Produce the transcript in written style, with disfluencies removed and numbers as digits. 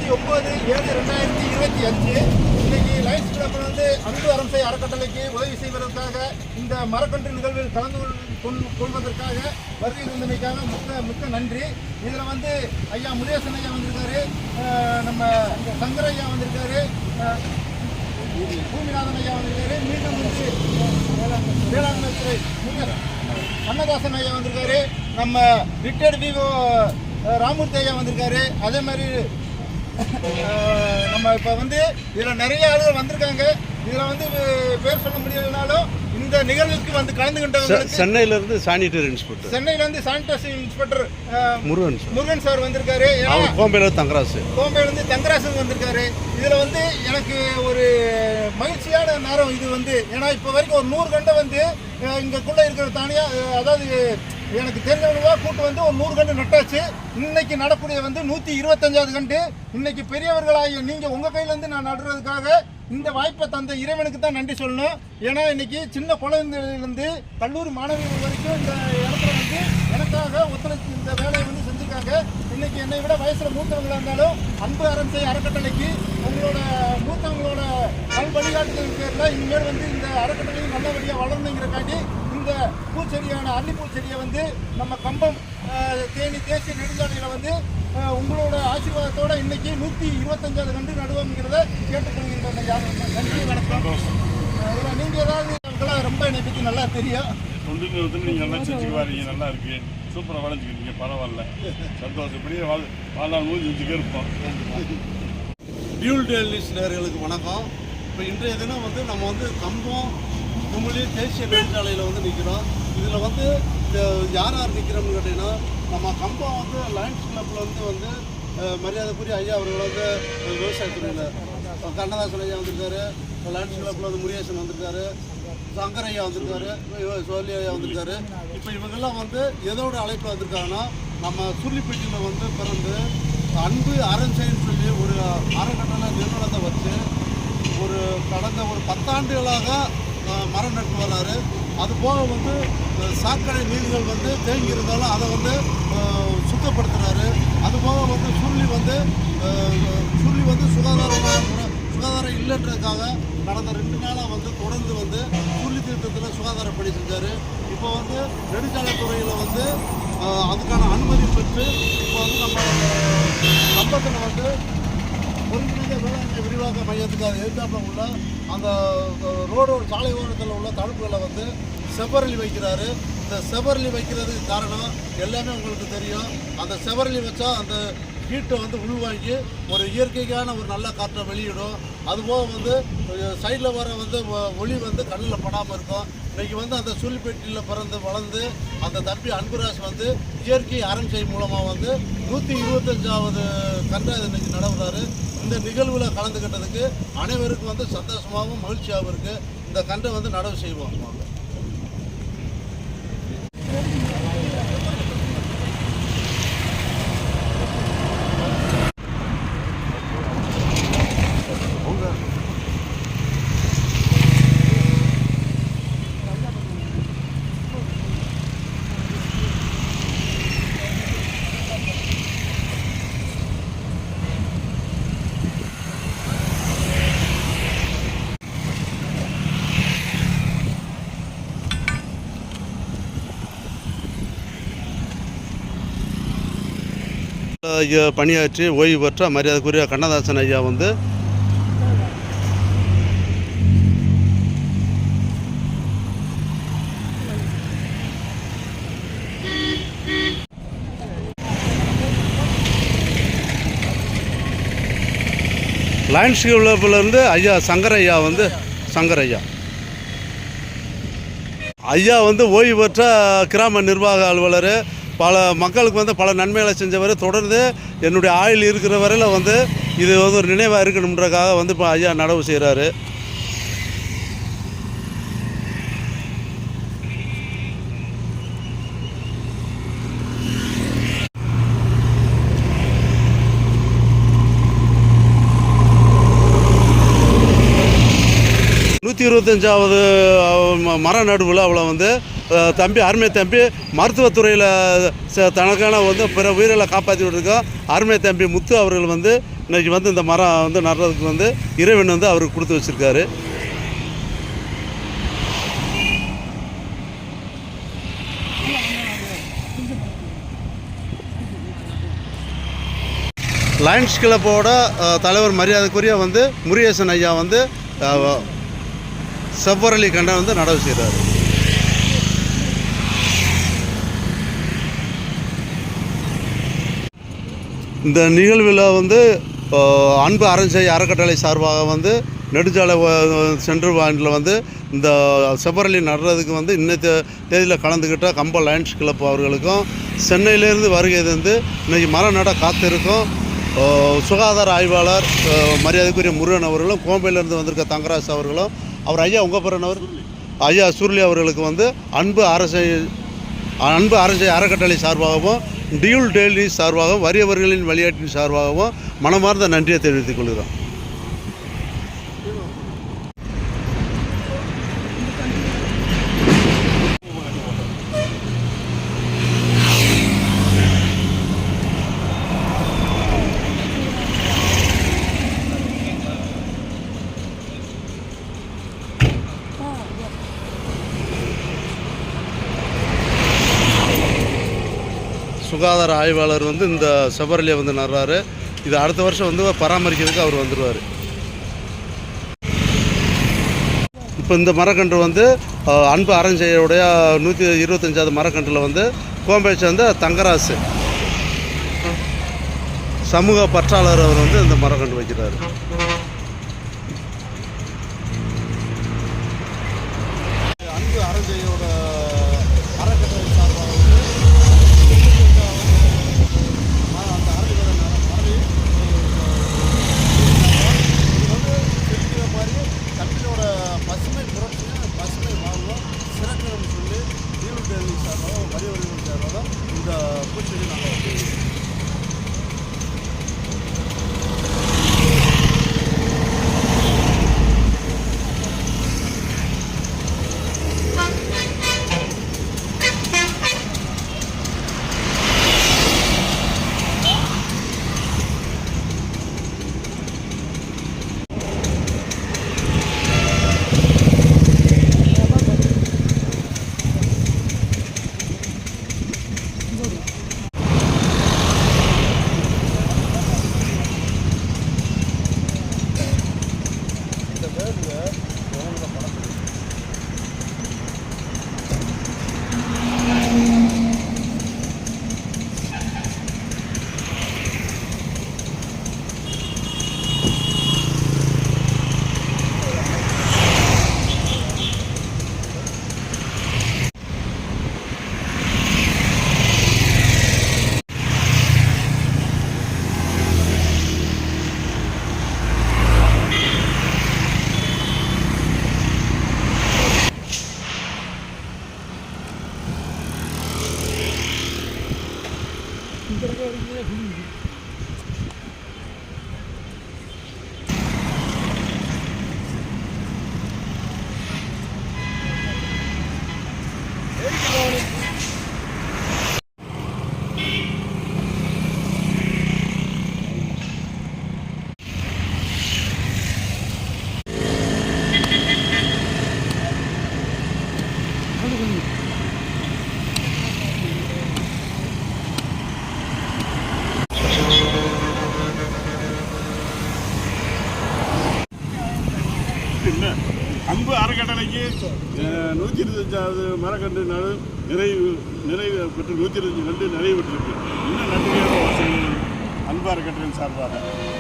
29/7/2025 இன்னைக்கு லயன்ஸ் கிளப்பில் வந்து அன்பு அரசை அறக்கட்டளைக்கு உதவி செய்வதற்காக இந்த மரக்கன்று நிகழ்வில் கலந்து கொள்வதற்காக வருகை இருந்தமைக்காக மிக்க நன்றி. இதில் வந்து ஐயா முருகேசன் ஐயா வந்திருக்காரு, நம்ம சங்கர் ஐயா வந்திருக்காரு, பூமிநாதன் ஐயா வந்திருக்காரு, மீண்டும் வந்து வேளாண்மை துறை அன்னதாசன் ஐயா வந்திருக்காரு, நம்ம ரிட்டையர்டு விவோ ராமூர்த்தி ஐயா வந்திருக்காரு. அதே மாதிரி நம்ம இப்போ வந்து இதில் நிறைய ஆளுகள் வந்திருக்காங்க. இதில் வந்து பேர் சொல்ல முடியலனாலும் இந்த நிகழ்வுக்கு வந்து கலந்துகிட்டவங்க சென்னையிலேருந்து சானிட்டரி இன்ஸ்பெக்டர் முருகன் சார் வந்திருக்காரு. கோம்பையிலேருந்து தங்கராசு வந்திருக்காரு. இதில் வந்து எனக்கு ஒரு மகிழ்ச்சியான நேரம் இது வந்து, ஏன்னா இப்போ வரைக்கும் ஒரு 100 கண்டை வந்து இங்கக்குள்ளே இருக்கிற தானியாக, அதாவது எனக்கு தெரிஞ்சவனுவா கூட்டு வந்து ஒரு 100 கண்டு நட்டாச்சு. இன்னைக்கு நடக்கூடிய வந்து 125வது கண்டு. இன்னைக்கு பெரியவர்களாகிய நீங்கள் உங்கள் கையிலேருந்து நான் நடுறதுக்காக இந்த வாய்ப்பை தந்த இறைவனுக்கு தான் நன்றி சொல்லணும். ஏன்னா இன்னைக்கு சின்ன குழந்தையிலிருந்து கல்லூரி மாணவிகள் வரைக்கும் இந்த இடத்துல வந்து எனக்காக ஒத்துழைப்பு இந்த வேலையை வந்து செஞ்சுருக்காங்க. இன்னைக்கு என்னை விட வயசில் மூத்தவங்களாக இருந்தாலும் அன்பு அரசை அறக்கட்டளைக்கு உங்களோட மூத்தவங்களோட நல் வழிகாட்டுதல் பேரில் இனிமேல் வந்து இந்த அறக்கட்டளையும் நல்லபடியாக வளரணுங்கிறக்காண்டி இந்த பூச்செடியான அல்லிப்பூச்செடியை வந்து நம்ம கம்பம் தேனி தேசிய நெடுஞ்சாலையில் வந்து உங்களோட ஆசீர்வாதத்தோட இன்னைக்கு 125வது கண்டு நடுவோம்ங்கிறத கேட்டுக்கொள்கின்றேன். நன்றி, வணக்கம். இதில் நீங்கள் ஏதாவது ரொம்ப என்னை பற்றி நல்லா தெரியும். நீங்கள் நல்லா செஞ்சுக்கு வாரீங்க, நல்லா இருக்கு, சூப்பராக வளைஞ்சிக்கிறீங்க, பரவாயில்ல, சந்தோஷம். இப்படியே வாழ்நாள் மூஞ்சி வச்சுக்கே இருப்போம். டியூல் டெல்லிஸ் நேயர்களுக்கு வணக்கம். இப்போ இன்றைய தினம் வந்து நம்ம வந்து கம்பம் குமுளி தேசிய நெடுஞ்சாலையில் வந்து நிற்கிறோம். இதில் வந்து யார் நிற்கிறோம்னு கேட்டிங்கன்னா, நம்ம கம்பம் வந்து லயன்ஸ் கிளப்பில் வந்து மரியாதைக்குரிய ஐயா அவர்கள் வந்து விவசாயத்துறையில் கண்ணதாசன் ஐயா வந்திருக்காரு, லயன்ஸ் கிளப்பில் வந்து முருகேசன் வந்திருக்காரு, சங்கர் ஐயா வந்திருக்காரு, சோழி ஐயா வந்திருக்காரு. இப்போ இவங்கெல்லாம் வந்து எதோட அழைப்பு வந்திருக்காங்கன்னா, நம்ம சுருளிப்பட்டியில் வந்து பிறந்து அன்பு அரசைன்னு சொல்லி ஒரு அறக்கட்டளை நிறுவனத்தை வச்சு கடந்த ஒரு 10 ஆண்டுகளாக மரம் நட்டு வர்றாரு. அதுபோக வந்து சாக்கடை நீர்கள் வந்து தேங்கி இருந்தாலும் அதை வந்து சுத்தப்படுத்துகிறாரு. அதுபோக வந்து சுருளி வந்து சுகாதாரம் இல்லைன்றதுக்காக கடந்த 2 நாளாக வந்து தொடர்ந்து வந்து சுருளி திட்டத்தில் சுகாதார பணி செஞ்சார். இப்போ வந்து நெடுஞ்சாலைத்துறையில் வந்து அதுக்கான அனுமதி பெற்று இப்போ வந்து நம்ம கம்பத்தில் வந்து ஒருங்கிணைந்த வேளாண்மை விரிவாக்க மையத்துக்கு அது எதிர்த்தாப்பில் உள்ள அந்த சாலை ஓரத்தில் உள்ள தடுப்புகளை வந்து செவ்வரளி வைக்கிறாரு. இந்த செவ்வரளி வைக்கிறதுக்கு காரணம் எல்லாமே உங்களுக்கு தெரியும். அந்த செவ்வரளி வச்சா அந்த ஹீட்டை வந்து உள்வாங்கி ஒரு இயற்கைக்கான ஒரு நல்ல காற்றை வெளியிடும். அதுபோக வந்து சைடில் வர வந்து ஒளி வந்து கண்ணில் படாமல் இருக்கும். இன்றைக்கி வந்து அந்த சுருளிப்பேட்டியில் பிறந்து வளர்ந்து அந்த தம்பி அன்புராஜ் வந்து இயற்கை அரண்சை மூலமாக வந்து 125வது கண்டை இன்றைக்கி நடவுறாரு. இந்த நிகழ்வில் கலந்துக்கிட்டதுக்கு அனைவருக்கும் வந்து சந்தோஷமாகவும் மகிழ்ச்சியாகவும் இருக்குது. இந்த கண்டை வந்து நடவு செய்வோம். பணியாற்றி ஓய்வு பெற்ற மரியாதைக்குரிய கண்ணதாசன் ஐயா வந்து லயன்ஸ் கிளப்பிலேருந்து ஐயா சங்கர் ஐயா வந்து ஓய்வு பெற்ற கிராம நிர்வாக அலுவலர். பல மக்களுக்கு வந்து பல நன்மைகளை செஞ்சவர். தொடர்ந்து என்னுடைய ஆயுள் இருக்கிற வரையில் வந்து இது வந்து ஒரு நினைவாக இருக்கணுன்றக்காக வந்து இப்போ ஐயா நடவு செய்கிறாரு. நூற்றி 25வது மர நடு விழாவில் வந்து தம்பி அருமை தம்பி மருத்துவத்துறையில் தனக்கான வந்து பிற உயிர்களை காப்பாற்றிட்டு இருக்கோம் அருமை தம்பி முத்து அவர்கள் வந்து இன்றைக்கி வந்து இந்த மரம் வந்து நடுறதுக்கு வந்து இறைவன் வந்து அவருக்கு கொடுத்து வச்சுருக்காரு. லயன்ஸ் கிளப்போட தலைவர் மரியாதைக்குரிய வந்து முருகேசன் ஐயா வந்து செவ்வரளி கண்டை வந்து நடவு செய்கிறார். இந்த நிகழ்வில் வந்து அன்பு அறஞ்செய் அறக்கட்டளை சார்பாக வந்து நெடுஞ்சாலை சென்ட்ரல் பாயிண்டில் வந்து இந்த செவ்வரளி நடுறதுக்கு வந்து இன்னைக்கு தேதியில் கலந்துக்கிட்ட கம்ப லயன்ஸ் கிளப் அவர்களுக்கும் சென்னையிலேருந்து வருகை தந்து இன்றைக்கி மரம் நட காத்திருக்கும் சுகாதார ஆய்வாளர் மரியாதைக்குரிய முருகன் அவர்களும், கோம்பையிலேருந்து வந்திருக்க தங்கராஜ் அவர்களும், அவர் ஐயா உங்கள் பிறனவர் ஐயா சுருளி அவர்களுக்கு வந்து அன்பு அரசை அறக்கட்டளை சார்பாகவும் டியூல் டெய்லி சார்பாகவும் வறியவர்களின் விளையாட்டின் சார்பாகவும் மனமார்ந்த நன்றியை தெரிவித்துக் கொள்கிறோம். சுகாதார ஆய்வாளர் வந்து இந்த செவ்வரளியை வந்து நடுறாரு. இது அடுத்த வருஷம் வந்து பராமரிக்கிறதுக்கு அவர் வந்துடுவார். இப்போ இந்த மரக்கன்று வந்து அன்பு அறஞ்செய்யுடைய 125வது மரக்கன்றில் வந்து கோம்பை சேர்ந்த தங்கராசு சமூக பற்றாளர் அவர் வந்து இந்த மரக்கன்று வைக்கிறார். அன்பு அறஞ்செய்யோட அறக்கட்டளை சார்பாக பசுமை புரட்சியும் பசுமை வாழ்வும் சிறக்கணும்னு சொல்லி டியூல் டெய்லி சார்பாக வரிவர்கள் சார்பாக இந்த பூச்செடி நாங்கள் வந்து அன்பு அறக்கட்டளைக்கு 125வது மரக்கன்று நிறைவு பெற்று 125 கன்று நிறைவு பெற்றிருக்கு. இன்னும் நன்றியாக அன்பு அறக்கட்டளையின் சார்பாக